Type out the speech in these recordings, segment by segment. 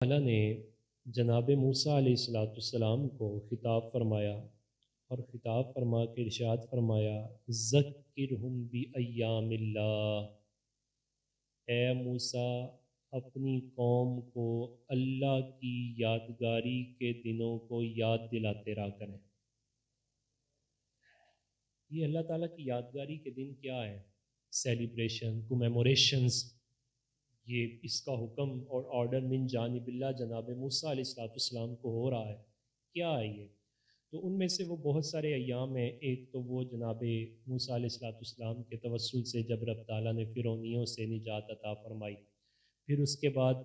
اللہ نے جناب موسیٰ علیہ السلام کو خطاب فرمایا اور خطاب فرما کے ارشاد فرمایا ذکرہم بایام اللہ، اے موسیٰ اپنی قوم کو اللہ کی یادگاری کے دنوں کو یاد دلاتے رہا کریں۔ یہ اللہ تعالیٰ کی یادگاری کے دن کیا ہے؟ سیلیبریشن، کمیموریشنز، یہ اس کا حکم اور آرڈر من جانب اللہ جناب موسیٰ علیہ السلام کو ہو رہا ہے۔ کیا ہے یہ؟ تو ان میں سے وہ بہت سارے ایام ہیں۔ ایک تو وہ جناب موسیٰ علیہ السلام کے توسل سے جب رب تعالیٰ نے فرعونیوں سے نجات عطا فرمائی، پھر اس کے بعد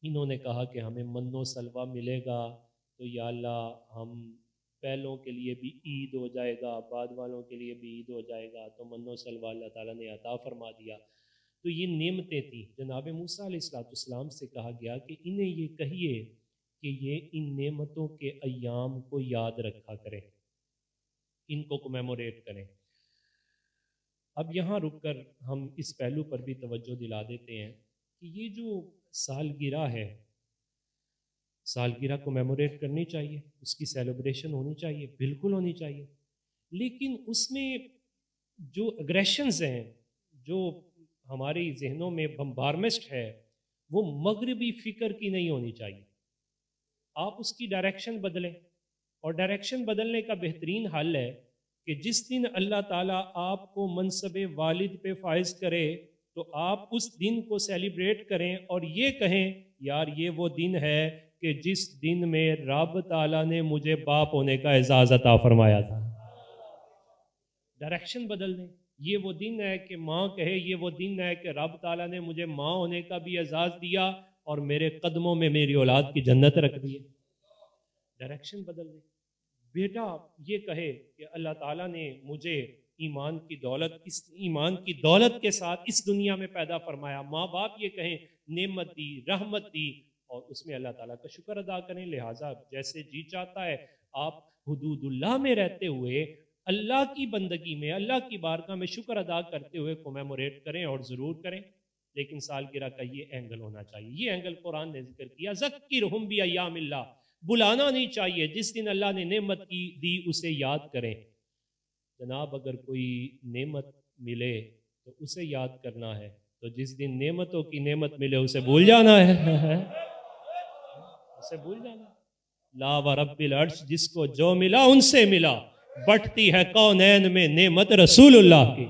انہوں نے کہا کہ ہمیں من و سلوہ ملے گا، تو یا اللہ ہم پہلوں کے لیے بھی عید ہو جائے گا، بعد والوں کے لیے بھی عید ہو جائے گا، تو من و سلوہ اللہ تعالیٰ نے عطا فرما دیا۔ تو یہ نعمتیں تھیں۔ جناب موسیٰ علیہ السلام سے کہا گیا کہ انہیں یہ کہیے کہ یہ ان نعمتوں کے ایام کو یاد رکھا کریں، ان کو کمیموریٹ کریں۔ اب یہاں رک کر ہم اس پہلو پر بھی توجہ دلا دیتے ہیں کہ یہ جو سالگرہ ہے، سالگرہ کمیموریٹ کرنی چاہیے، اس کی سیلیبریشن ہونی چاہیے، بالکل ہونی چاہیے، لیکن اس میں جو اگریشنز ہیں، جو ہماری ذہنوں میں بمبارمسٹ ہے، وہ مغربی فکر کی نہیں ہونی چاہیے۔ آپ اس کی ڈائریکشن بدلیں، اور ڈائریکشن بدلنے کا بہترین حل ہے کہ جس دن اللہ تعالیٰ آپ کو منصب والد پہ فائز کرے تو آپ اس دن کو سیلیبریٹ کریں اور یہ کہیں یار یہ وہ دن ہے کہ جس دن میں رب تعالیٰ نے مجھے باپ ہونے کا اعزاز عطا فرمایا تھا۔ ڈائریکشن بدل دیں۔ یہ وہ دن ہے کہ ماں کہے، یہ وہ دن ہے کہ رب تعالیٰ نے مجھے ماں ہونے کا بھی اعزاز دیا اور میرے قدموں میں میری اولاد کی جنت رکھ دی۔ ڈائریکشن بدل دیں۔ بیٹا یہ کہے کہ اللہ تعالیٰ نے مجھے ایمان کی دولت کے ساتھ اس دنیا میں پیدا فرمایا۔ ماں باپ یہ کہیں نعمت دی، رحمت دی، اور اس میں اللہ تعالیٰ کا شکر ادا کریں۔ لہٰذا جیسے جی چاہتا ہے آپ حدود اللہ میں رہتے ہوئے اللہ کی بندگی میں، اللہ کی بارگاہ میں شکر ادا کرتے ہوئے کمیموریٹ کریں، اور ضرور کریں، لیکن سالگرہ کا یہ اینگل ہونا چاہیے۔ یہ اینگل قرآن نے ذکر کیا، ذکرہم بایام اللہ، بلانا نہیں چاہیے، جس دن اللہ نے نعمت کی دی اسے یاد کریں۔ جناب اگر کوئی نعمت ملے تو اسے یاد کرنا ہے، تو جس دن نعمتوں کی نعمت ملے اسے بھول جانا ہے، اسے بھول جانا۔ لا ورب العرش، جس کو جو ملا ان سے ملا، بٹتی ہے کونین میں نعمت رسول اللہ کی۔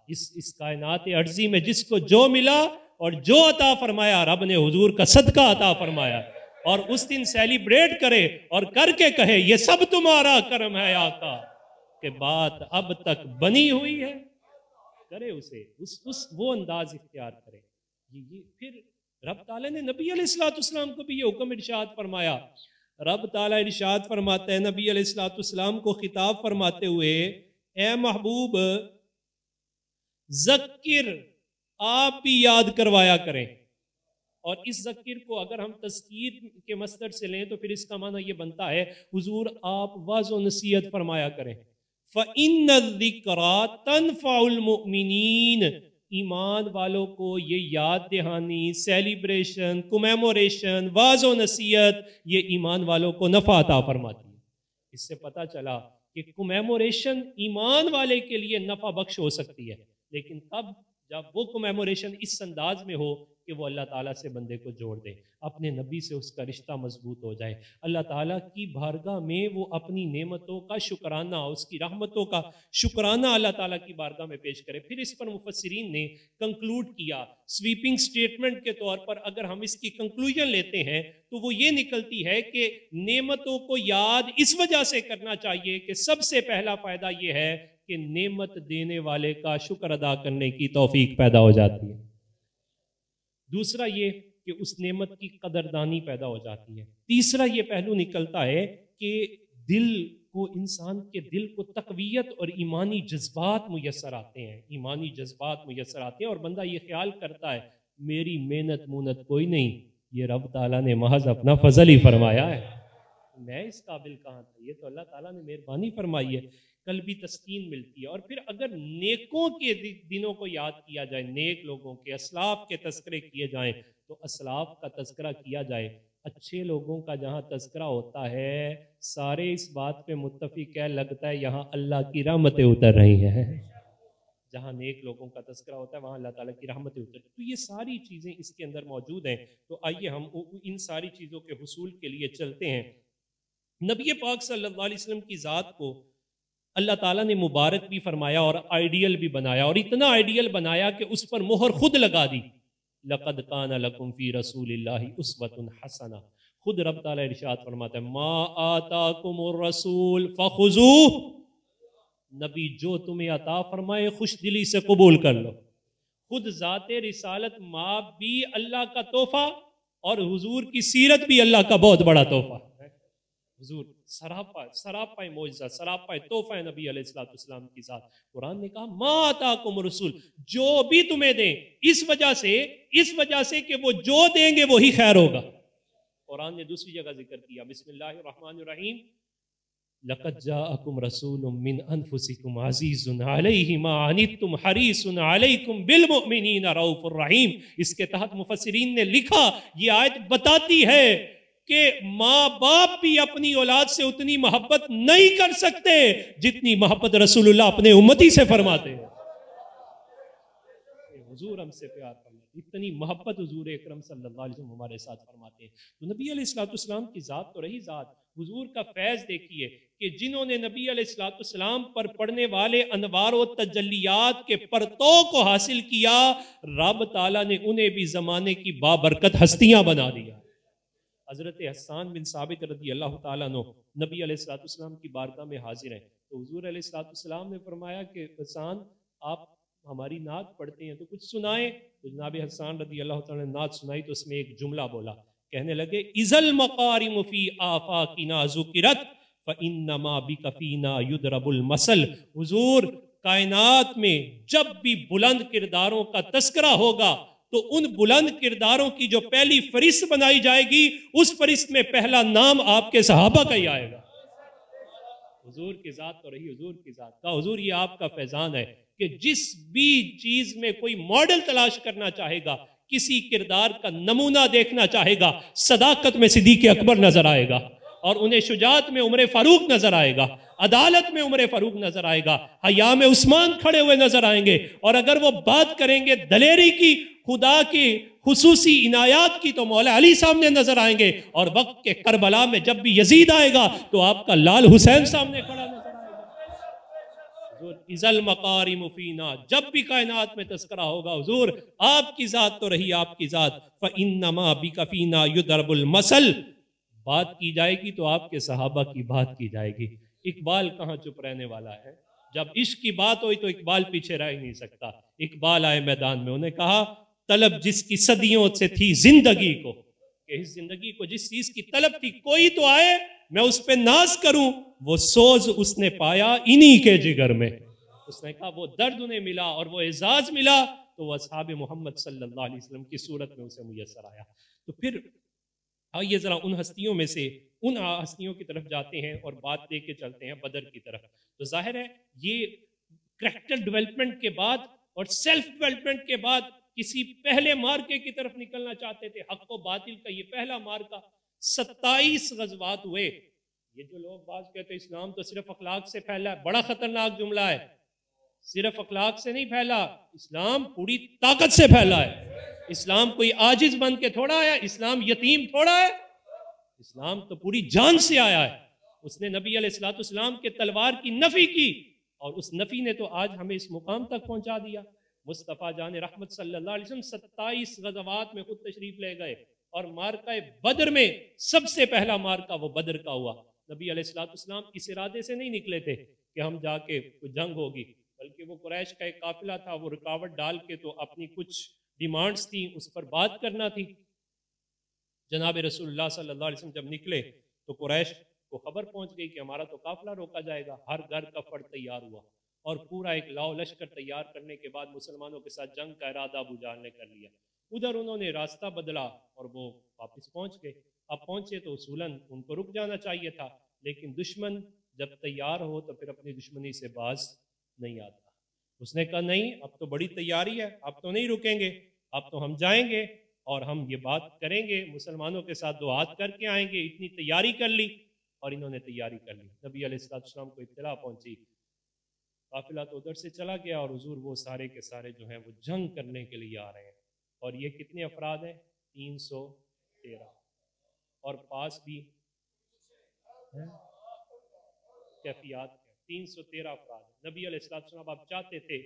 اس کائنات عرضی میں جس کو جو ملا اور جو عطا فرمایا رب نے حضور کا صدقہ عطا فرمایا، اور اس دن سیلیبریٹ کرے اور کر کے کہے یہ سب تمہارا کرم ہے آقا، کہ بات اب تک بنی ہوئی ہے، کرے اسے وہ انداز اختیار کرے۔ پھر رب تعالیٰ نے نبی علیہ السلام کو بھی یہ حکم ارشاد فرمایا۔ رب تعالیٰ ارشاد فرماتے ہیں نبی علیہ السلام کو خطاب فرماتے ہوئے، اے محبوب ذکر، آپ بھی یاد کروایا کریں۔ اور اس ذکر کو اگر ہم تذکیر کے مصدر سے لیں تو پھر اس کا معنی یہ بنتا ہے حضور آپ واعظ و نصیحت فرمایا کریں۔ فَإِنَّ الذِّكْرَىٰ تَنْفَعُ الْمُؤْمِنِينَ، ایمان والوں کو یہ یاد دہانی، سیلیبریشن، کمیموریشن، واعظ و نصیحت، یہ ایمان والوں کو نفع عطا فرماتی ہے۔ اس سے پتہ چلا کہ کمیموریشن ایمان والے کے لیے نفع بخش ہو سکتی ہے، لیکن تب جب وہ کمیموریشن اس انداز میں ہو کہ وہ اللہ تعالیٰ سے بندے کو جوڑ دے، اپنے نبی سے اس کا رشتہ مضبوط ہو جائے، اللہ تعالیٰ کی بارگاہ میں وہ اپنی نعمتوں کا شکرانہ، اس کی رحمتوں کا شکرانہ اللہ تعالیٰ کی بارگاہ میں پیش کرے۔ پھر اس پر مفسرین نے کنکلوڈ کیا، سویپنگ سٹیٹمنٹ کے طور پر اگر ہم اس کی کنکلوژن لیتے ہیں تو وہ یہ نکلتی ہے کہ نعمتوں کو یاد اس وجہ سے کرنا چاہیے کہ سب سے پہلا فائدہ یہ ہے کہ نعمت دینے والے کا شکر ادا کرنے کی توفیق پیدا ہو جاتی ہے۔ دوسرا یہ کہ اس نعمت کی قدردانی پیدا ہو جاتی ہے۔ تیسرا یہ پہلو نکلتا ہے کہ دل کو، انسان کے دل کو تقویت اور ایمانی جذبات میسر آتے ہیں، ایمانی جذبات میسر آتے ہیں، اور بندہ یہ خیال کرتا ہے میری محنت مونت کوئی نہیں، یہ رب تعالیٰ نے محض اپنا فضل ہی فرمایا ہے، میں اس قابل کہاں تھا، یہ تو اللہ تعالیٰ نے مہربانی فرمائی ہے۔ قلبی تسکین ملتی ہے۔ اور پھر اگر نیکوں کے دنوں کو یاد کیا جائے، نیک لوگوں کے، اسلاف کے تذکرے کیے جائیں، تو اسلاف کا تذکرہ کیا جائے. اچھے لوگوں کا جہاں تذکرہ ہوتا ہے سارے اس بات پہ متفق ہے لگتا ہے یہاں اللہ کی رحمتیں اتر رہی ہیں. جہاں نیک لوگوں کا تذکرہ ہوتا ہے وہاں اللہ تعالیٰ کی رحمتیں اتر. تو یہ ساری چیزیں اس کے اندر موجود ہیں. تو آئیے ہم ان ساری چیزوں کے حصول کے لیے چلتے ہیں. نبی پاک صلی اللہ علیہ وسلم کی ذات کو اللہ تعالیٰ نے مبارک بھی فرمایا اور آئیڈیل بھی بنایا, اور اتنا آئیڈیل بنایا کہ اس پر مہر خود لگا دی. لَقَدْ كَانَ لَكُمْ فِي رَسُولِ اللَّهِ أُسْوَةٌ حَسَنَةٌ. خود رب تعالیٰ ارشاد فرماتا ہے مَا آتَاكُمُ الرَّسُولُ فَخُذُوهُ. نبی جو تمہیں عطا فرمائے خوش دلی سے قبول کر لو. خود ذات رسالت ماں بھی اللہ کا تحفہ اور حضور کی سیرت بھی اللہ کا بہت بڑا تحفہ. حضور سراپا معجزہ, سراپا تحفہ نبی علیہ الصلوۃ والسلام کی ذات. قرآن نے کہا ما آتاکم الرسول, جو بھی تمہیں دیں اس وجہ سے کہ وہ جو دیں گے وہی خیر ہوگا. قرآن نے دوسری جگہ ذکر کیا بسم اللہ الرحمن الرحیم لقد جاءکم رسول من انفسکم عزیز علیہ ما عنتم حریص علیکم بالمؤمنین رؤوف الرحیم. اس کے تحت مفسرین نے لکھا یہ آیت بتاتی ہے کہ ماں باپ بھی اپنی اولاد سے اتنی محبت نہیں کر سکتے جتنی محبت رسول اللہ اپنے امتی سے فرماتے ہیں. حضور ہم سے پیار فرماتے, اتنی محبت حضور اکرم صلی اللہ علیہ وسلم ہمارے ساتھ فرماتے ہیں. تو نبی علیہ الصلوۃ والسلام کی ذات تو رہی ذات, حضور کا فیض دیکھیے کہ جنہوں نے نبی علیہ الصلوۃ والسلام پر پڑھنے والے انوار و تجلیات کے پرتو کو حاصل کیا, رب تعالیٰ نے انہیں بھی زمانے کی بابرکت ہستیاں بنا دیا. حضرت حسان بن ثابت رضی اللہ تعالیٰ عنہ نبی علیہ الصلوۃ والسلام کی بارگاہ میں حاضر ہیں. تو حضور علیہ الصلوۃ والسلام نے فرمایا کہ حسان آپ ہماری نعت پڑھتے ہیں تو کچھ سنائیں. تو جناب حسان رضی اللہ تعالیٰ نے نعت سنائی تو اس میں ایک جملہ بولا, کہنے لگے اذا المقارم فی آفاقنا ذکرت فانما بکفینا یضرب المثل. حضور کائنات میں جب بھی بلند کرداروں کا تذکرہ ہوگا تو ان بلند کرداروں کی جو پہلی فہرست بنائی جائے گی اس فہرست میں پہلا نام آپ کے صحابہ کا ہی آئے گا. حضور کی ذات تو رہی حضور کی ذات کا. حضور یہ آپ کا فیضان ہے کہ جس بھی چیز میں کوئی ماڈل تلاش کرنا چاہے گا, کسی کردار کا نمونہ دیکھنا چاہے گا, صداقت میں صدیق اکبر نظر آئے گا, اور انہیں شجاعت میں عمر فاروق نظر آئے گا, عدالت میں عمر فاروق نظر آئے گا, حیا میں عثمان کھڑے ہوئے نظر آئیں گے, اور اگر وہ بات کریں گے دلیری کی, خدا کی خصوصی عنایات کی, تو مولا علی سامنے نظر آئیں گے, اور وقت کے کربلا میں جب بھی یزید آئے گا تو آپ کا لال حسین سامنے کھڑا نظر آئے گا. اذا المقارم فینا, جب بھی کائنات میں تذکرہ ہوگا حضور آپ کی ذات تو رہی آپ کی ذات. فانما بکفینا یضرب المثل, بات کی جائے گی تو آپ کے صحابہ کی بات کی جائے گی. اقبال کہاں چپ رہنے والا ہے, جب عشق کی بات ہوئی تو اقبال پیچھے رہ ہی نہیں سکتا. اقبال آئے میدان میں, انہیں کہا طلب جس کی صدیوں سے تھی زندگی کو, کہ اس زندگی کو جس چیز کی طلب تھی کوئی تو آئے میں اس پہ ناز کروں, وہ سوز اس نے پایا انہی کے جگر میں. اس نے کہا وہ درد انہیں ملا اور وہ اعزاز ملا تو وہ اصحاب محمد صلی اللہ علیہ وسلم کی صورت میں اسے میسر آیا. تو پھر آئیے ذرا ان ہستیوں میں سے ان ہستیوں کی طرف جاتے ہیں اور بات لے کے چلتے ہیں بدر کی طرف. تو ظاہر ہے یہ کریکٹر ڈیولپمنٹ کے بعد اور سیلف ڈیولپمنٹ کے بعد کسی پہلے مارکے کی طرف نکلنا چاہتے تھے. حق و باطل کا یہ پہلا مارکا, 27 غزوات ہوئے. یہ جو لوگ باز کہتے ہیں اسلام تو صرف اخلاق سے پھیلا ہے, بڑا خطرناک جملہ ہے. صرف اخلاق سے نہیں پھیلا, اسلام پوری طاقت سے پھیلا ہے. اسلام کوئی عاجز بن کے تھوڑا آیا, اسلام یتیم تھوڑا ہے, اسلام تو پوری جان سے آیا ہے. اس نے نبی علیہ الصلوۃ والسلام کے تلوار کی نفی کی, اور اس نفی نے تو آج ہمیں اس مقام تک پہنچا دیا. مصطفیٰ جان رحمت صلی اللہ علیہ وسلم 27 غزوات میں خود تشریف لے گئے, اور مارکہ بدر میں سب سے پہلا مارکہ وہ بدر کا ہوا. نبی علیہ الصلوۃ والسلام اس ارادے سے نہیں نکلے تھے کہ ہم جا کے کوئی جنگ ہوگی, بلکہ وہ قریش کا ایک قافلہ تھا, وہ رکاوٹ ڈال کے تو اپنی کچھ ڈیمانڈز تھیں اس پر بات کرنا تھی. جناب رسول اللہ صلی اللہ علیہ وسلم جب نکلے تو قریش کو خبر پہنچ گئی کہ ہمارا تو قافلہ روکا جائے گا. ہر گھر کا فرد تیار ہوا اور پورا ایک لاؤ لشکر تیار کرنے کے بعد مسلمانوں کے ساتھ جنگ کا ارادہ ابو جہل نے کر لیا. ادھر انہوں نے راستہ بدلا اور وہ واپس پہنچ گئے. اب پہنچے تو اصولاً ان کو رک جانا چاہیے تھا, لیکن دشمن جب تیار ہو تو پھر اپنی دشمنی سے باز نہیں آتا. اس نے کہا نہیں, اب تو بڑی تیاری ہے, اب تو نہیں رکیں گے, اب تو ہم جائیں گے. اور ہم یہ بات کریں گے، مسلمانوں کے ساتھ دو ہاتھ کر کے آئیں گے. اتنی تیاری کر لی اور انہوں نے تیاری کر لی. نبی علیہ السلام کو اطلاع پہنچی، قافلہ تو ادھر سے چلا گیا اور حضور وہ سارے کے سارے جو ہیں وہ جنگ کرنے کے لیے آ رہے ہیں. اور یہ کتنے افراد ہیں؟ 313. اور پاس بھی کیفیات ہیں. 313 افراد. نبی علیہ السلام آپ چاہتے تھے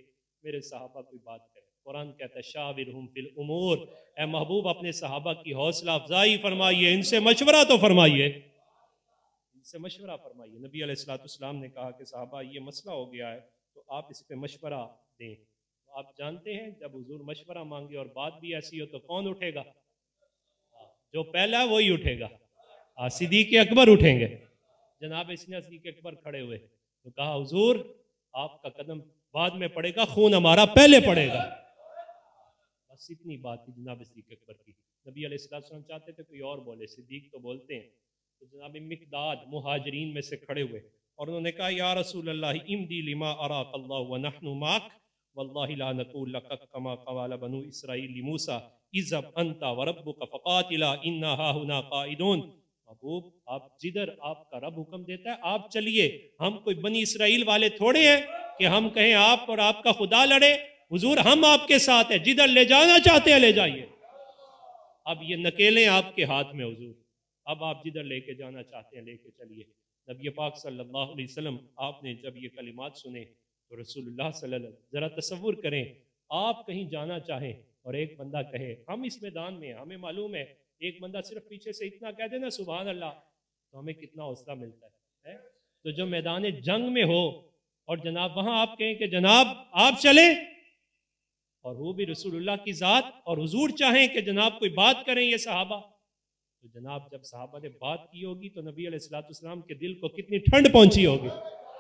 میرے صحابہ کوئی بات کریں. قرآن کہتا ہے شاورہم فی الامور، اے محبوب اپنے صحابہ کی حوصلہ افزائی فرمائیے، ان سے مشورہ تو فرمائیے، ان سے مشورہ فرمائیے. نبی علیہ السلام نے کہا کہ صحابہ یہ مسئلہ ہو گیا ہے تو آپ اس پہ مشورہ دیں. آپ جانتے ہیں جب حضور مشورہ مانگے اور بات بھی ایسی ہو تو کون اٹھے گا؟ جو پہلا ہے وہی اٹھے گا. صدیق اکبر اٹھیں گے. جناب صدیق اکبر کھڑے ہوئے تو کہا حضور آپ کا قدم بعد میں پڑے گا، خون ہمارا پہلے پڑے گا. بس اتنی بات تھی جناب صدیق اکبر کی. نبی علیہ السلام چاہتے تھے کوئی اور بولے، صدیق تو بولتے ہیں. تو جناب مقداد مہاجرین میں سے کھڑے ہوئے اور انہوں نے کہا یا رسول اللہ امدی لما اراک اللہ ونحن معک واللہ لا نقول لک کما قال بنو اسرائیل لموسیٰ اذهب انت وربک فقاتلا انا ہاہنا قائدون. محبوب آپ جدھر آپ کا رب حکم دیتا ہے آپ چلیے، ہم کوئی بنی اسرائیل والے تھوڑے ہیں کہ ہم کہیں آپ اور آپ کا خدا لڑے. حضور ہم آپ کے ساتھ ہیں، جدھر لے جانا چاہتے ہیں لے جائیے. اب یہ نکیلیں آپ کے ہاتھ میں حضور، اب آپ جدھر لے کے جانا چاہتے ہیں لے کے چلیے. نبی پاک صلی اللہ علیہ وسلم آپ نے جب یہ کلمات سنے تو رسول اللہ صلی اللہ علیہ وسلم ذرا تصور کریں آپ کہیں جانا چاہیں اور ایک بندہ کہے ہم اس میدان میں ہمیں معلوم ہے، ایک بندہ صرف پیچھے سے اتنا کہہ دے نا سبحان اللہ تو ہمیں کتنا حوصلہ ملتا ہے. تو جو میدان جنگ میں ہو اور جناب وہاں آپ کہیں کہ جناب آپ چلیں اور وہ بھی رسول اللہ کی ذات اور حضور چاہیں کہ جناب کوئی بات کریں یہ صحابہ، تو جناب جب صحابہ نے بات کی ہوگی تو نبی علیہ السلام کے دل کو کتنی ٹھنڈ پہنچی ہوگی.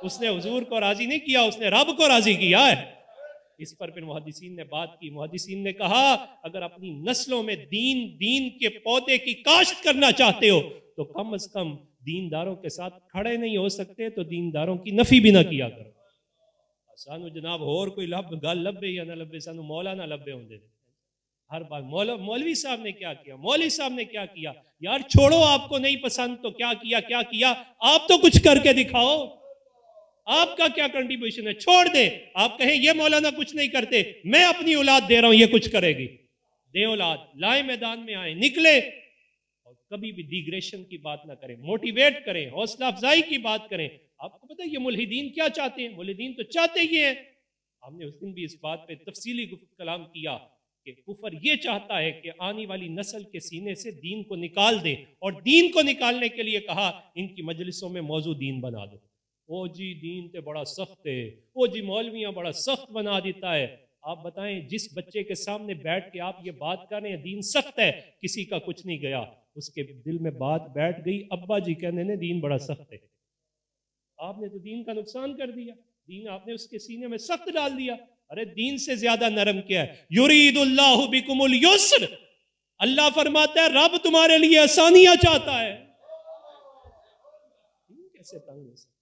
اس نے حضور کو راضی نہیں کیا، اس نے رب کو راضی کیا ہے. اس پر پھر محدثین نے بات کی. محدثین نے کہا اگر اپنی نسلوں میں دین کے پودے کی کاشت کرنا چاہتے ہو تو کم از کم دینداروں کے ساتھ کھڑے نہیں ہو سکتے تو دینداروں کی نفی بھی نہ کیا کرو. سانو جناب اور کوئی گل لبے یا نہ لبے، سانو مولا نہ لبے ہوں دے. ہر بار مولوی صاحب نے کیا کیا، مولوی صاحب نے کیا کیا. یار چھوڑو، آپ کو نہیں پسند تو کیا کیا آپ تو کچھ کر کے دکھاؤ. آپ کا کیا کنٹریبیوشن ہے؟ چھوڑ دیں. آپ کہیں یہ مولانا کچھ نہیں کرتے، میں اپنی اولاد دے رہا ہوں یہ کچھ کرے گی. دیں اولاد، لائیں میدان میں آئیں، نکلے اور کبھی بھی ڈیگریشن کی بات نہ کریں، موٹیویٹ کریں، حوصلہ افزائی کی بات کریں. آپ کو پتہ ہے یہ ملحدین کیا چاہتے ہیں؟ ملحدین تو چاہتے ہی ہیں. ہم نے اس دن بھی اس بات پہ تفصیلی کلام کیا کہ کفر یہ چاہتا ہے کہ آنے والی نسل کے سینے سے دین کو نکال دے، اور دین کو نکالنے کے لیے کہا ان کی مجلسوں میں موضوع دین بنا دو. او جی دین تے بڑا سخت ہے، او جی مولویاں بڑا سخت بنا دیتا ہے. آپ بتائیں جس بچے کے سامنے بیٹھ کے آپ یہ بات کر رہے ہیں دین سخت ہے، کسی کا کچھ نہیں گیا، اس کے دل میں بات بیٹھ گئی ابا جی کہنے نے دین بڑا سخت ہے. آپ نے تو دین کا نقصان کر دیا، دین آپ نے اس کے سینے میں سخت ڈال دیا. ارے دین سے زیادہ نرم کیا ہے؟ یرید اللہ بکم اليسر، اللہ فرماتا ہے رب تمہارے لیے آسانیاں چاہتا ہے. دین کیسے تنگ ہو سکتا ہے؟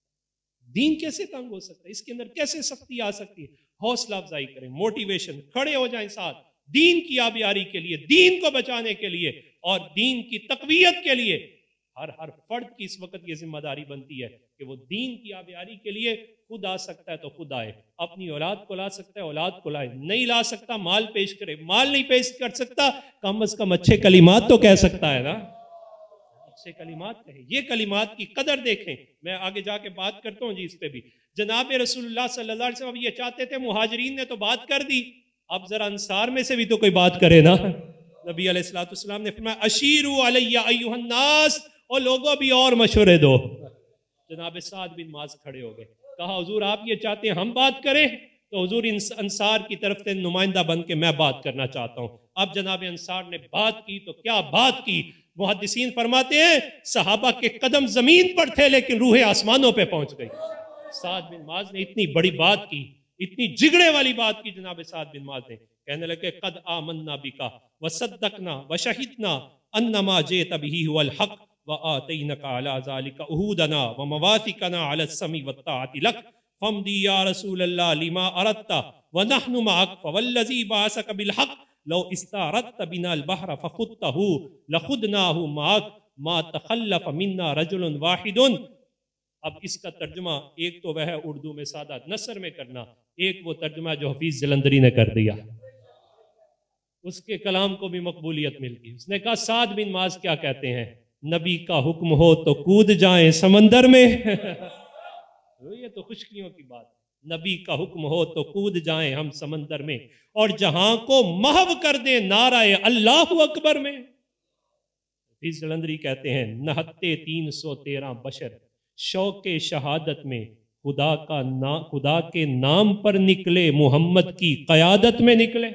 دین کیسے تنگ ہو سکتا ہے؟ اس کے اندر کیسے سختی آ سکتی ہے؟ حوصلہ افزائی کریں، موٹیویشن، کھڑے ہو جائیں ساتھ دین کی آبیاری کے لیے، دین کو بچانے کے لیے اور دین کی تقویت کے لیے. ہر فرد کی اس وقت یہ ذمہ داری بنتی ہے کہ وہ دین کی آبیاری کے لیے خود آ سکتا ہے تو خود آئے، اپنی اولاد کو لا سکتا ہے اولاد کو لائے، نہیں لا سکتا مال پیش کرے، مال نہیں پیش کر سکتا کم از کم اچھے کلمات تو کہہ سکتا ہے نا، اچھے کلمات کہے. یہ کلمات کی قدر دیکھیں. میں آگے جا کے بات کرتا ہوں جی اس پہ بھی. جناب رسول اللہ صلی اللہ علیہ وسلم یہ چاہتے تھے، مہاجرین نے تو بات کر دی، اب ذرا انصار میں سے بھی تو کوئی بات کرے نا. نبی علیہ السلام نے فرمایا اشیروا علی ایھا الناس، اور لوگوں بھی اور مشورے دو. جناب سعد بن معاذ کھڑے ہو گئے، کہا حضور آپ یہ چاہتے ہیں ہم بات کریں؟ تو حضور انصار کی طرف سے نمائندہ بن کے میں بات کرنا چاہتا ہوں. اب جناب انصار نے بات کی تو کیا بات کی. محدثین فرماتے ہیں صحابہ کے قدم زمین پر تھے لیکن روح آسمانوں پہ پہنچ گئی. سعد بن معاذ نے اتنی بڑی بات کی، اتنی جگڑے والی بات کی. جناب سعد بن معاذ نے کہنے لگے قد آمنا بکا وصدقنا وشہدنا انما جئت بہ هو الحق وآتینک علی ذالک عہودنا ومواثقنا علی السمع والطاعۃ لک فامضی یا رسول اللہ لما اردت ونحن معک فوالذی بعثک بالحق لو استعرضت بنا البحر فخضته لخضناه معك ما تخلف منا رجل واحد. اب اس کا ترجمہ ایک تو وہ ہے اردو میں سادہ نثر میں کرنا، ایک وہ ترجمہ جو حفیظ جلندری نے کر دیا، اس کے کلام کو بھی مقبولیت ملتی. اس نے کہا سعد بن معاذ کیا کہتے ہیں، نبی کا حکم ہو تو کود جائیں سمندر میں. یہ تو خوشکیوں کی بات ہے، نبی کا حکم ہو تو کود جائیں ہم سمندر میں اور جہاں کو محو کر دیں نعرہ اللہ اکبر میں. حفیظ جلندری کہتے ہیں نہتے 313 بشر شوق شہادت میں خدا کے نام پر نکلے، محمد کی قیادت میں نکلے.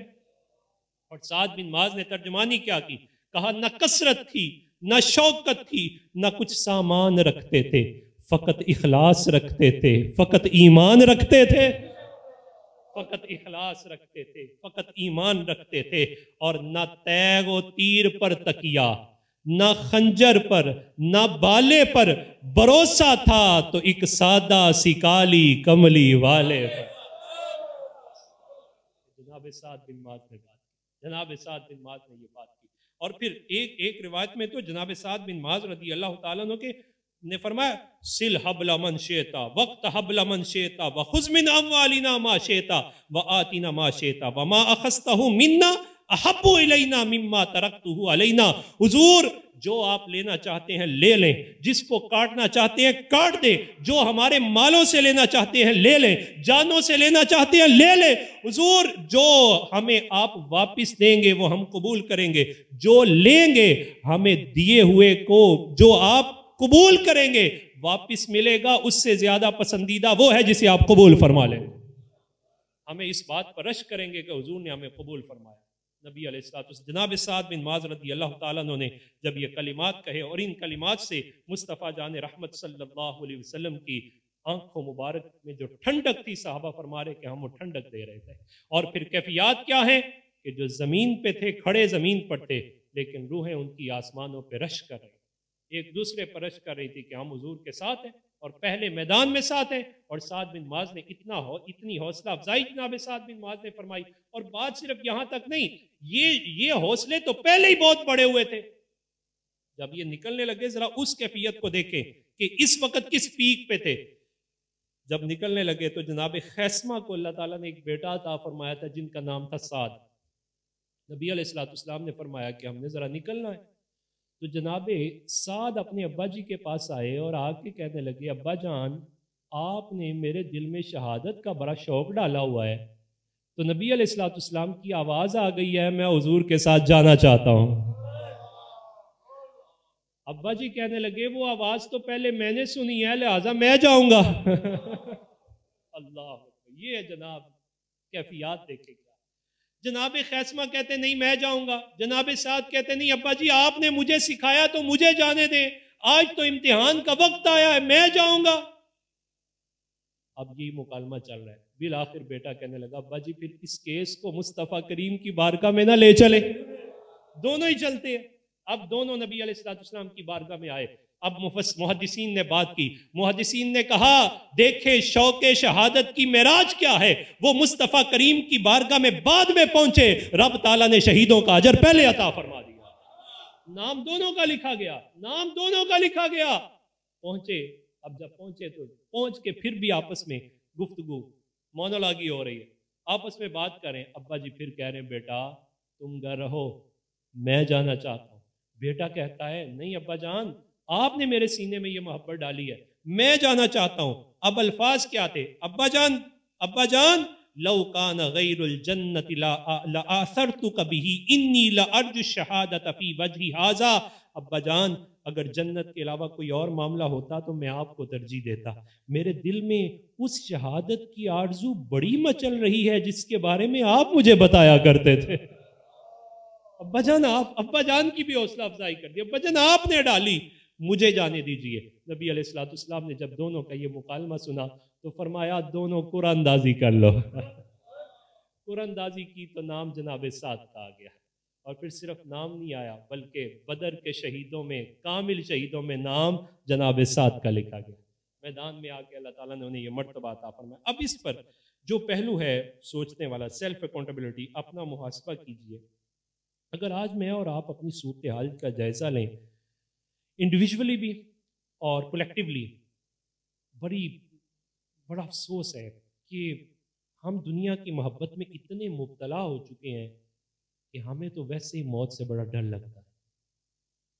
اور سعد بن معاذ نے ترجمانی کیا کی، کہا نہ کثرت تھی نہ شوقت تھی نہ کچھ سامان رکھتے تھے، فقط اخلاص رکھتے تھے، فقط ایمان رکھتے تھے، فقط اخلاص رکھتے تھے، فقط ایمان رکھتے تھے. اور نہ تیغ و تیر پر تکیا، نہ خنجر پر، نہ بالے پر، بھروسہ تھا تو ایک سادہ سکالی کملی والے پر. جناب سعد بن معاذ نے بات کی، جناب سعد بن معاذ نے یہ بات کی. اور پھر ایک روایت میں تو جناب سعد بن معاذ رضی اللہ تعالیٰ عنہ کے نے فرمایا سل حبل من شئتا وقت حبل من شئتا وخذ من اموالنا ما شئتا وآتنا ما شئتا وما اخذته منا احب الینا مما ترکته علینا. حضور جو آپ لینا چاہتے ہیں لے لیں، جس کو کاٹنا چاہتے ہیں کاٹ دیں، جو ہمارے مالوں سے لینا چاہتے ہیں لے لیں، جانوں سے لینا چاہتے ہیں لے لیں. حضور جو ہمیں آپ واپس دیں گے وہ ہم قبول کریں گے، جو لیں گے ہمیں دیے ہوئے کو جو آپ قبول کریں گے واپس ملے گا، اس سے زیادہ پسندیدہ وہ ہے جسے آپ قبول فرما لیں. ہمیں اس بات پر رشک کریں گے کہ حضور نے ہمیں قبول فرمایا. نبی علیہ الصلوۃ والسلام جناب سعد بن معاذ رضی اللہ تعالیٰ عنہ نے جب یہ کلمات کہے اور ان کلمات سے مصطفیٰ جان رحمت صلی اللہ علیہ وسلم کی آنکھوں مبارک میں جو ٹھنڈک تھی، صحابہ فرما رہے کہ ہم وہ ٹھنڈک دے رہے تھے. اور پھر کیفیات کیا ہیں کہ جو زمین پہ تھے کھڑے زمین پر تھے لیکن روحیں ان کی آسمانوں پہ رشک کر رہی، ایک دوسرے پر رشک کر رہی تھی کہ ہم حضور کے ساتھ ہیں اور پہلے میدان میں ساتھ ہیں. اور سعد بن معاذ نے اتنی حوصلہ افزائی جناب سعد بن معاذ نے فرمائی. اور بات صرف یہاں تک نہیں، یہ حوصلے تو پہلے ہی بہت بڑے ہوئے تھے. جب یہ نکلنے لگے ذرا اس کیفیت کو دیکھیں کہ اس وقت کس پیک پہ تھے. جب نکلنے لگے تو جناب خیسمہ کو اللہ تعالیٰ نے ایک بیٹا عطا فرمایا تھا جن کا نام تھا سعد. نبی علیہ الصلوۃ والسلام نے فرمایا کہ ہم نے ذرا نکلنا ہے. تو جناب سعد اپنے ابا جی کے پاس آئے اور آ کے کہنے لگے ابا جان آپ نے میرے دل میں شہادت کا بڑا شوق ڈالا ہوا ہے. تو نبی علیہ الصلوۃ والسلام کی آواز آ گئی ہے میں حضور کے ساتھ جانا چاہتا ہوں. ابا جی کہنے لگے وہ آواز تو پہلے میں نے سنی ہے لہٰذا میں جاؤں گا. اللہ یہ ہے جناب کیفیات دیکھے گا. جناب خیسمہ کہتے نہیں میں جاؤں گا، جناب سعد کہتے نہیں ابا جی آپ نے مجھے سکھایا تو مجھے جانے دیں، آج تو امتحان کا وقت آیا ہے میں جاؤں گا. اب یہ مکالمہ چل رہا ہے. بالآخر بیٹا کہنے لگا ابا جی پھر اس کیس کو مصطفیٰ کریم کی بارگاہ میں نہ لے چلے، دونوں ہی چلتے ہیں. اب دونوں نبی علیہ السلام کی بارگاہ میں آئے. اب محدثین نے بات کی، محدثین نے کہا دیکھیں شوق شہادت کی معراج کیا ہے. وہ مصطفیٰ کریم کی بارگاہ میں بعد میں پہنچے، رب تعالیٰ نے شہیدوں کا اجر پہلے عطا فرما دیا. نام دونوں کا لکھا گیا، نام دونوں کا لکھا گیا. پہنچے. اب جب پہنچے تو پہنچ کے پھر بھی آپس میں گفتگو مونولاگی ہو رہی ہے، آپس میں بات کریں. ابا جی پھر کہہ رہے ہیں بیٹا تم گھر رہو میں جانا چاہتا ہوں. بیٹا کہتا ہے نہیں ابا جان آپ نے میرے سینے میں یہ محبت ڈالی ہے میں جانا چاہتا ہوں. اب الفاظ کیا تھے ابا جان لو کان غیر الجنت لآثرتک بہ انی لارجو الشہادۃ فی وجہ ھذا. ابا جان اگر جنت کے علاوہ کوئی اور معاملہ ہوتا تو میں آپ کو ترجیح دیتا. میرے دل میں اس شہادت کی آرزو بڑی مچل رہی ہے جس کے بارے میں آپ مجھے بتایا کرتے تھے. ابا جان کی بھی حوصلہ افزائی کر دی. ابا جان آپ نے ڈالی مجھے جانے دیجئے. نبی علیہ الصلوۃ والسلام نے جب دونوں کا یہ مکالمہ سنا تو فرمایا دونوں قرآن اندازی کر لو. قرآن اندازی کی تو نام جناب سعد کا آ گیا. اور پھر صرف نام نہیں آیا بلکہ بدر کے شہیدوں میں کامل شہیدوں میں نام جناب سعد کا لکھا گیا. میدان میں آ کے اللہ تعالیٰ نے انہیں یہ مرتبہ عطا فرمایا. اب اس پر جو پہلو ہے سوچنے والا سیلف اکاؤنٹیبلٹی، اپنا محاسبہ کیجئے اگر آج میں اور آپ اپنی صورتحال کا جائزہ لیں انڈیویجولی بھی اور کولیکٹیولی، بڑا افسوس ہے کہ ہم دنیا کی محبت میں اتنے مبتلا ہو چکے ہیں کہ ہمیں تو ویسے ہی موت سے بڑا ڈر لگتا ہے،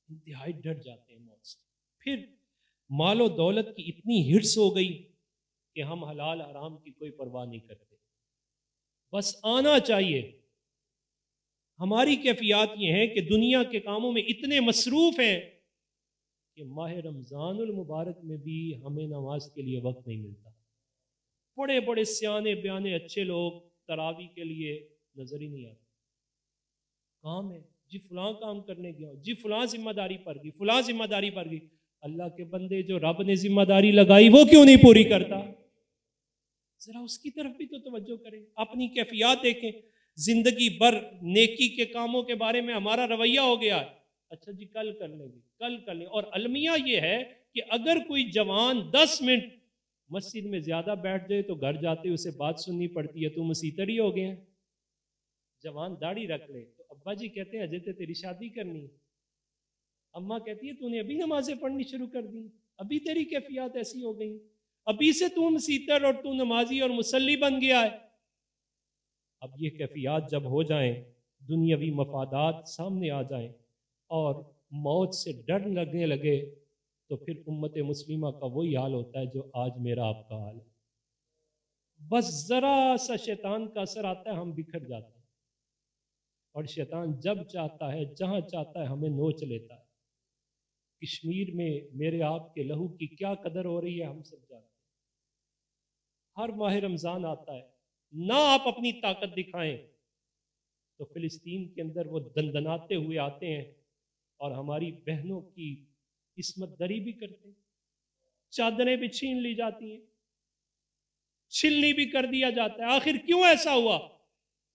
انتہائی ڈر جاتے ہیں موت سے۔ پھر مال و دولت کی اتنی ہرس ہو گئی کہ ہم حلال حرام کی کوئی پرواہ نہیں کرتے، بس آنا چاہیے۔ ہماری کیفیات یہ ہیں کہ دنیا کے کاموں میں اتنے مصروف ہیں کہ ماہ رمضان المبارک میں بھی ہمیں نماز کے لیے وقت نہیں ملتا۔ بڑے بڑے سیانے بیانے اچھے لوگ تراویح کے لیے نظر ہی نہیں آتے، کام ہے جی فلاں کام کرنے گیا، جی فلاں ذمہ داری پر گئی، فلاں ذمہ داری پر گئی۔ اللہ کے بندے، جو رب نے ذمہ داری لگائی وہ کیوں نہیں پوری کرتا؟ ذرا اس کی طرف بھی تو توجہ کریں، اپنی کیفیات دیکھیں۔ زندگی بھر نیکی کے کاموں کے بارے میں ہمارا رویہ ہو گیا ہے، اچھا جی کل کر لیں گے، کل کر لیں۔ اور المیہ یہ ہے کہ اگر کوئی جوان 10 منٹ مسجد میں زیادہ بیٹھ جائے تو گھر جاتے اسے بات سننی پڑتی ہے، تو مسیتر ہی ہو گئے ہیں۔ جوان داڑھی رکھ لے تو ابا جی کہتے ہیں اجے تے تیری شادی کرنی ہے، اماں کہتی ہے تو نے ابھی نمازیں پڑھنی شروع کر دی، ابھی تیری کیفیات ایسی ہو گئی، ابھی سے تو مسیتر اور تو نمازی اور مصلی بن گیا ہے۔ اب یہ کیفیات جب ہو جائیں، دنیاوی مفادات سامنے آ جائیں اور موت سے ڈر لگنے لگے، تو پھر امت مسلمہ کا وہی حال ہوتا ہے جو آج میرا آپ کا حال ہے۔ بس ذرا سا شیطان کا اثر آتا ہے ہم بکھر جاتے ہیں، اور شیطان جب چاہتا ہے جہاں چاہتا ہے ہمیں نوچ لیتا ہے۔ کشمیر میں میرے آپ کے لہو کی کیا قدر ہو رہی ہے ہم سب جانتے ہیں۔ ہر ماہ رمضان آتا ہے، نہ آپ اپنی طاقت دکھائیں تو فلسطین کے اندر وہ دندناتے ہوئے آتے ہیں اور ہماری بہنوں کی عصمت دری بھی کرتے ہیں، چادریں بھی چھین لی جاتی ہیں، چھلنی بھی کر دیا جاتا ہے۔ آخر کیوں ایسا ہوا؟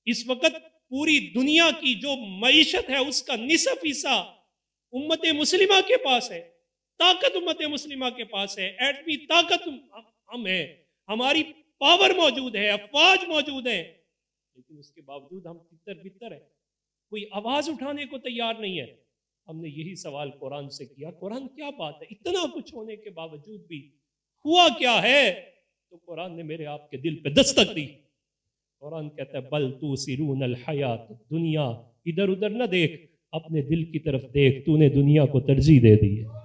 اس وقت پوری دنیا کی جو معیشت ہے اس کا نصف حصہ امت مسلمہ کے پاس ہے، طاقت امت مسلمہ کے پاس ہے، ایٹمی طاقت ہم ہے، ہماری پاور موجود ہے، افواج موجود ہیں، لیکن اس کے باوجود ہم تتر بتر ہیں، کوئی آواز اٹھانے کو تیار نہیں ہے۔ ہم نے یہی سوال قرآن سے کیا، قرآن کیا بات ہے، اتنا کچھ ہونے کے باوجود بھی ہوا کیا ہے؟ تو قرآن نے میرے آپ کے دل پہ دستک دی۔ قرآن کہتا ہے بل توسرون الحیات دنیا، ادھر ادھر نہ دیکھ، اپنے دل کی طرف دیکھ، تو نے دنیا کو ترجیح دے دی ہے۔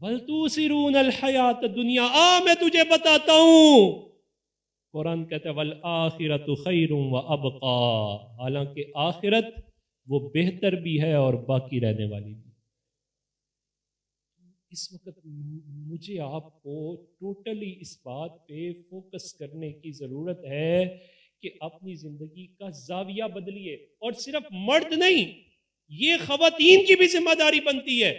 بل توسرون الحیات دنیا، میں تجھے بتاتا ہوں، قرآن کہتا ہے والآخرۃ خیر وابقا، حالانکہ آخرت وہ بہتر بھی ہے اور باقی رہنے والی بھی۔ اس وقت مجھے آپ کو ٹوٹلی اس بات پہ فوکس کرنے کی ضرورت ہے کہ اپنی زندگی کا زاویہ بدلیے، اور صرف مرد نہیں، یہ خواتین کی بھی ذمہ داری بنتی ہے۔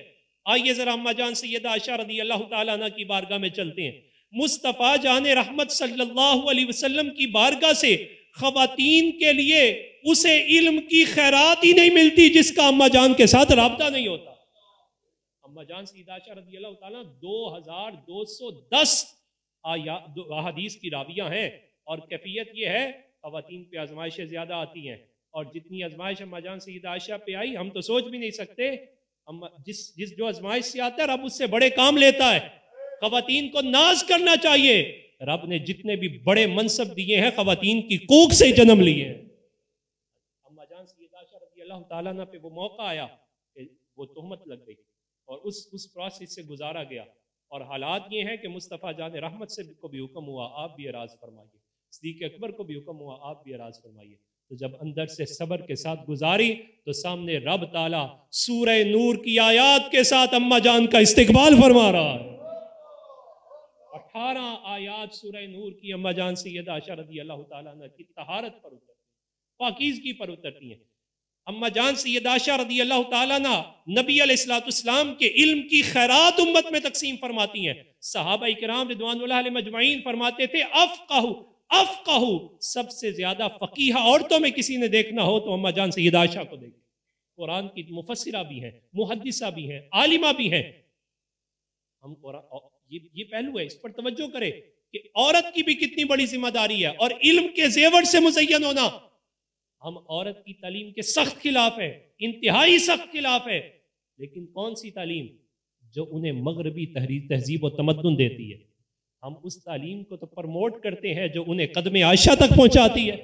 آئیے ذرا اماں جان سیدہ عائشہ رضی اللہ تعالیٰ عنہ کی بارگاہ میں چلتے ہیں۔ مصطفیٰ جان رحمت صلی اللہ علیہ وسلم کی بارگاہ سے خواتین کے لیے اسے علم کی خیرات ہی نہیں ملتی جس کا اماں جان کے ساتھ رابطہ نہیں ہوتا۔ اماں جان سیدہ عائشہ رضی اللہ تعالیٰ 2210 احادیث کی راویہ ہیں، اور کیفیت یہ ہے خواتین پہ آزمائشیں زیادہ آتی ہیں، اور جتنی آزمائش اماں جان سیدہ عائشہ پہ آئی ہم تو سوچ بھی نہیں سکتے۔ جس جو آزمائش سے آتا ہے رب اس سے بڑے کام لیتا ہے۔ خواتین کو ناز کرنا چاہیے، رب نے جتنے بھی بڑے منصب دیے ہیں خواتین کی کوکھ سے جنم لیے ہیں۔ اماں جان سیدہ عائشہ رضی اللہ تعالیٰ عنہ پہ وہ موقع آیا کہ وہ تہمت لگ گئی اور اس پروسیس سے گزارا گیا، اور حالات یہ ہیں کہ مصطفیٰ جان رحمت سے کو بھی حکم ہوا آپ بھی اعراض فرمائیے، صدیق اکبر کو بھی حکم ہوا آپ بھی اعراض فرمائیے۔ تو جب اندر سے صبر کے ساتھ گزاری تو سامنے رب تعالیٰ سورہ نور کی آیات کے ساتھ اماں جان کا استقبال فرما رہا ہے۔ 18 آیات سورہ نور کی اماں جان سیدہ عائشہ رضی اللہ تعالیٰ عنہ کی طہارت پر اترتی ہیں، پاکیزگی پر اترتی ہیں۔ اماں جان سیدہ عائشہ رضی اللہ تعالیٰ عنہ نبی علیہ السلام کے علم کی خیرات امت میں تقسیم فرماتی ہیں۔ صحابہ کرام رضوان اللہ علیہ مجمعین فرماتے تھے افقہ سب سے زیادہ فقیہ عورتوں میں کسی نے دیکھنا ہو تو اماں جان سیدہ عائشہ کو دیکھیں۔ قرآن کی مفسرہ بھی ہیں، محدثہ بھی ہیں، عالمہ بھی ہیں۔ ہم قرآن یہ پہلو ہے، اس پر توجہ کرے کہ عورت کی بھی کتنی بڑی ذمہ داری ہے، اور علم کے زیور سے مزین ہونا۔ ہم عورت کی تعلیم کے سخت خلاف ہیں، انتہائی سخت خلاف ہے، لیکن کون سی تعلیم؟ جو انہیں مغربی تہذیب و تمدن دیتی ہے۔ ہم اس تعلیم کو تو پروموٹ کرتے ہیں جو انہیں قدم عائشہ تک پہنچاتی ہے۔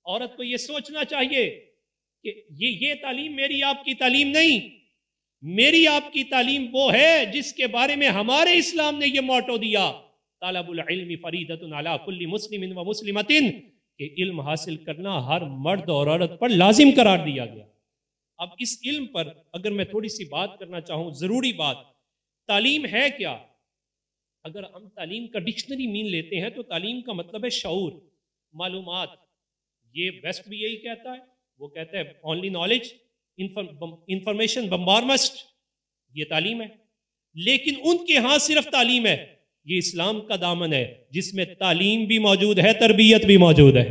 عورت کو یہ سوچنا چاہیے کہ یہ تعلیم میری آپ کی تعلیم نہیں، میری آپ کی تعلیم وہ ہے جس کے بارے میں ہمارے اسلام نے یہ موٹو دیا، طلب العلم فریضۃ علی کل مسلم و مسلمۃ، کہ علم حاصل کرنا ہر مرد اور عورت پر لازم قرار دیا گیا۔ اب اس علم پر اگر میں تھوڑی سی بات کرنا چاہوں، ضروری بات، تعلیم ہے کیا؟ اگر ہم تعلیم کا ڈکشنری مین لیتے ہیں تو تعلیم کا مطلب ہے شعور، معلومات۔ یہ ویسٹ بھی یہی کہتا ہے، وہ کہتا ہے اونلی نالج، انفارمیشن بمبارمسٹ، یہ تعلیم ہے۔ لیکن ان کے ہاں صرف تعلیم ہے، یہ اسلام کا دامن ہے جس میں تعلیم بھی موجود ہے، تربیت بھی موجود ہے۔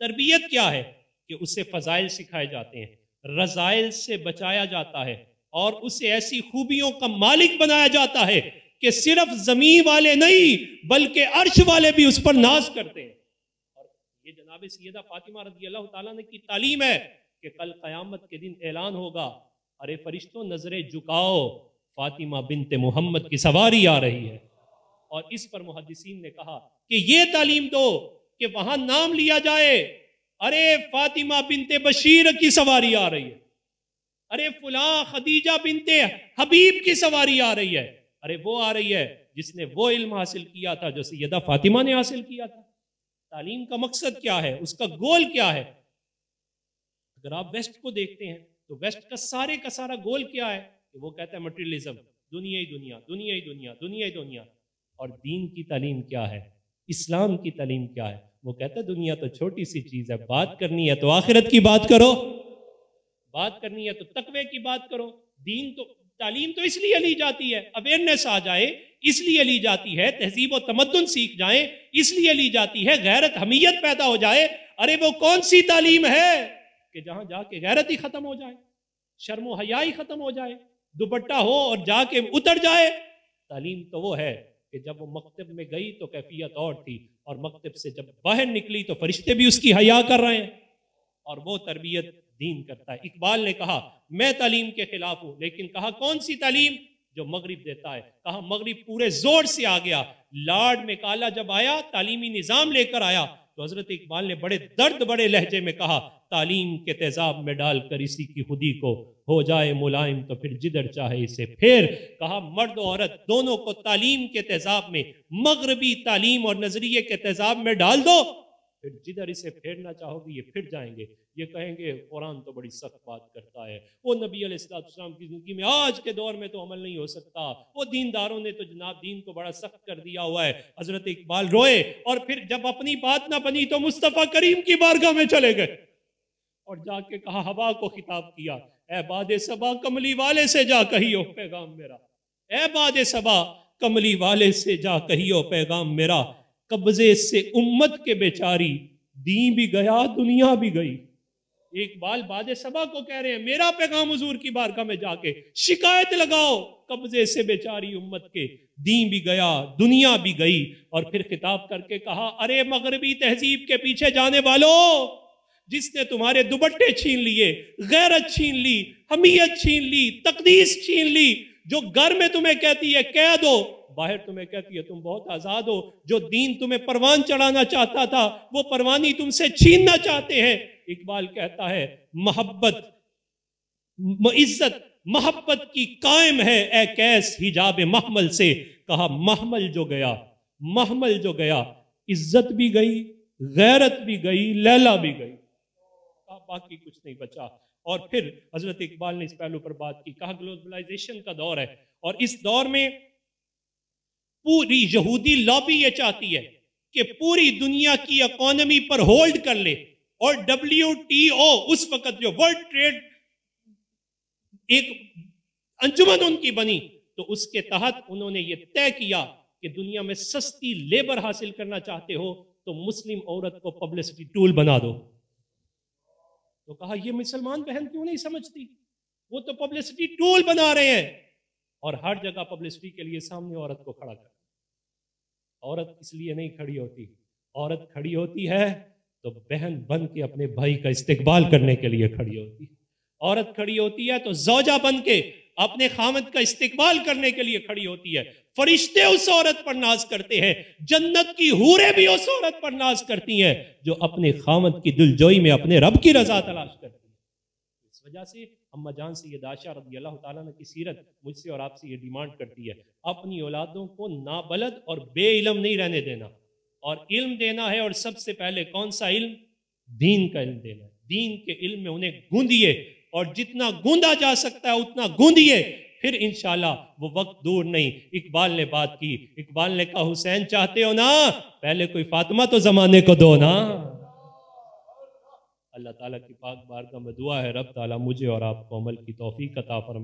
تربیت کیا ہے؟ کہ اسے فضائل سکھائے جاتے ہیں، رذائل سے بچایا جاتا ہے، اور اسے ایسی خوبیوں کا مالک بنایا جاتا ہے کہ صرف زمین والے نہیں بلکہ عرش والے بھی اس پر ناز کرتے ہیں۔ اور یہ جناب سیدہ فاطمہ رضی اللہ تعالیٰ عنہ کی تعلیم ہے کہ کل قیامت کے دن اعلان ہوگا، ارے فرشتوں نظریں جھکاؤ، فاطمہ بنت محمد کی سواری آ رہی ہے۔ اور اس پر محدثین نے کہا کہ یہ تعلیم دو کہ وہاں نام لیا جائے، ارے فاطمہ بنت بشیر کی سواری آ رہی ہے، ارے فلاں خدیجہ بنت حبیب کی سواری آ رہی ہے، ارے وہ آ رہی ہے جس نے وہ علم حاصل کیا تھا جو سیدہ فاطمہ نے حاصل کیا تھا۔ تعلیم کا مقصد کیا ہے؟ اس کا گول کیا ہے؟ اگر آپ ویسٹ کو دیکھتے ہیں تو ویسٹ کا سارا گول کیا ہے؟ کہ وہ کہتا ہے مٹیریلزم، دنیا ہی دنیا، دنیا ہی دنیا، دنیا ہی دنیا۔ اور دین کی تعلیم کیا ہے؟ اسلام کی تعلیم کیا ہے؟ وہ کہتا ہے دنیا تو چھوٹی سی چیز ہے، بات کرنی ہے تو آخرت کی بات کرو، بات کرنی ہے تو تقوی کی بات کرو۔ دین تو تعلیم تو اس لیے لی جاتی ہے، اویئرنیس آ جائے اس لیے لی جاتی ہے، تہذیب و تمدن سیکھ جائیں اس لیے لی جاتی ہے، غیرت حمیت پیدا ہو جائے۔ ارے وہ کون سی تعلیم ہے کہ جہاں جا کے غیرت ہی ختم ہو جائے، شرم و حیا ہی ختم ہو جائے، دوپٹہ ہو اور جا کے اتر جائے؟ تعلیم تو وہ ہے کہ جب وہ مکتب میں گئی تو کیفیت اور تھی، اور مکتب سے جب باہر نکلی تو فرشتے بھی اس کی حیا کر رہے ہیں، اور وہ تربیت دین کرتا ہے۔ اقبال نے کہا میں تعلیم کے خلاف ہوں، لیکن کہا کون سی تعلیم؟ جو مغرب دیتا ہے۔ کہا مغرب پورے زور سے آ گیا، لارڈ میکالا جب آیا تعلیمی نظام لے کر آیا تو حضرت اقبال نے بڑے درد بڑے لہجے میں کہا تعلیم کے تیزاب میں ڈال کر اسی کی خودی کو ہو جائے ملائم تو پھر جدھر چاہے اسے پھیر۔ کہا مرد و عورت دونوں کو تعلیم کے تیزاب میں، مغربی تعلیم اور نظریے کے تیزاب میں ڈال دو، پھر جدھر اسے پھیرنا چاہو گی یہ پھر جائیں گے۔ یہ کہیں گے قرآن تو بڑی سخت بات کرتا ہے، وہ نبی علیہ السلام کی زندگی میں آج کے دور میں تو عمل نہیں ہو سکتا، وہ دینداروں نے تو جناب دین کو بڑا سخت کر دیا ہوا ہے۔ حضرت اقبال روئے، اور پھر جب اپنی بات نہ بنی تو مصطفیٰ کریم کی بارگاہ میں چلے گئے اور جا کے کہا، ہوا کو خطاب کیا، اے باد صبا کملی والے سے جا کہیو پیغام میرا، اے باد صبا کملی والے سے جا کہیو پیغام میرا، قبضے سے امت کے بیچاری، دین بھی گیا دنیا بھی گئی۔ اقبال باد صبا کو کہہ رہے ہیں میرا پیغام حضور کی بارگاہ میں جا کے شکایت لگاؤ، قبضے سے بیچاری امت کے، دین بھی گیا دنیا بھی گئی۔ اور پھر خطاب کر کے کہا، ارے مغربی تہذیب کے پیچھے جانے والوں، جس نے تمہارے دوپٹے چھین لیے، غیرت چھین لی، حمیت چھین لی، تقدیس چھین لی، جو گھر میں تمہیں کہتی ہے قید ہو، باہر تمہیں کہتی ہے تم بہت آزاد ہو، جو دین تمہیں پروان چڑھانا چاہتا تھا وہ پروانی تم سے چھیننا چاہتے ہیں۔ اقبال کہتا ہے محبت عزت محبت کی قائم ہے اے کیس حجاب محمل سے۔ کہا محمل جو گیا، محمل جو گیا، عزت بھی گئی، غیرت بھی گئی، لیلا بھی گئی، باقی کچھ نہیں بچا۔ اور پھر حضرت اقبال نے اس پہلو پر بات کی، کہا گلوبلائزیشن کا دور ہے، اور اس دور میں پوری یہودی لابی یہ چاہتی ہے کہ پوری دنیا کی اکانومی پر ہولڈ کر لے، اور WTO اس وقت جو ورلڈ ٹریڈ ایک انجمن ان کی بنی، تو اس کے تحت انہوں نے یہ طے کیا کہ دنیا میں سستی لیبر حاصل کرنا چاہتے ہو تو مسلم عورت کو پبلسٹی ٹول بنا دو۔ تو کہا یہ مسلمان بہن کیوں نہیں سمجھتی، وہ تو پبلسٹی ٹول بنا رہے ہیں، اور ہر جگہ پبلسٹی کے لیے سامنے عورت کو کھڑا کر۔ عورت اس لیے نہیں کھڑی ہوتی، عورت کھڑی ہوتی ہے تو بہن بن کے اپنے بھائی کا استقبال کرنے کے لیے کھڑی ہوتی ہے. عورت کھڑی ہوتی ہے تو زوجہ بن کے اپنے خامد کا استقبال کرنے کے لیے کھڑی ہوتی ہے. فرشتے اس عورت پر ناز کرتے ہیں, جنت کی حوریں بھی اس عورت پر ناز کرتی ہیں جو اپنے خامد کی دلجوئی میں اپنے رب کی رضا تلاش کرتی ہے. اس وجہ سے اما جان سیدہ عائشہ رضی اللہ تعالیٰ عنہ کی سیرت مجھ سے اور آپ سے یہ ڈیمانڈ کرتی ہے, اپنی اولادوں کو نابلد اور بے علم نہیں رہنے دینا, اور علم دینا ہے. اور سب سے پہلے کون سا علم؟ دین کا علم دینا ہے. دین کے علم میں انہیں گوندیے, اور جتنا گوندا جا سکتا ہے اتنا گوندیے. پھر انشاءاللہ وہ وقت دور نہیں. اقبال نے بات کی, اقبال نے کہا حسین چاہتے ہو نا, پہلے کوئی فاطمہ تو زمانے کو دو نا. اللہ تعالیٰ کی پاک بارگاہ میں دعا ہے رب تعالیٰ مجھے اور آپ کو عمل کی توفیق عطا فرمائے.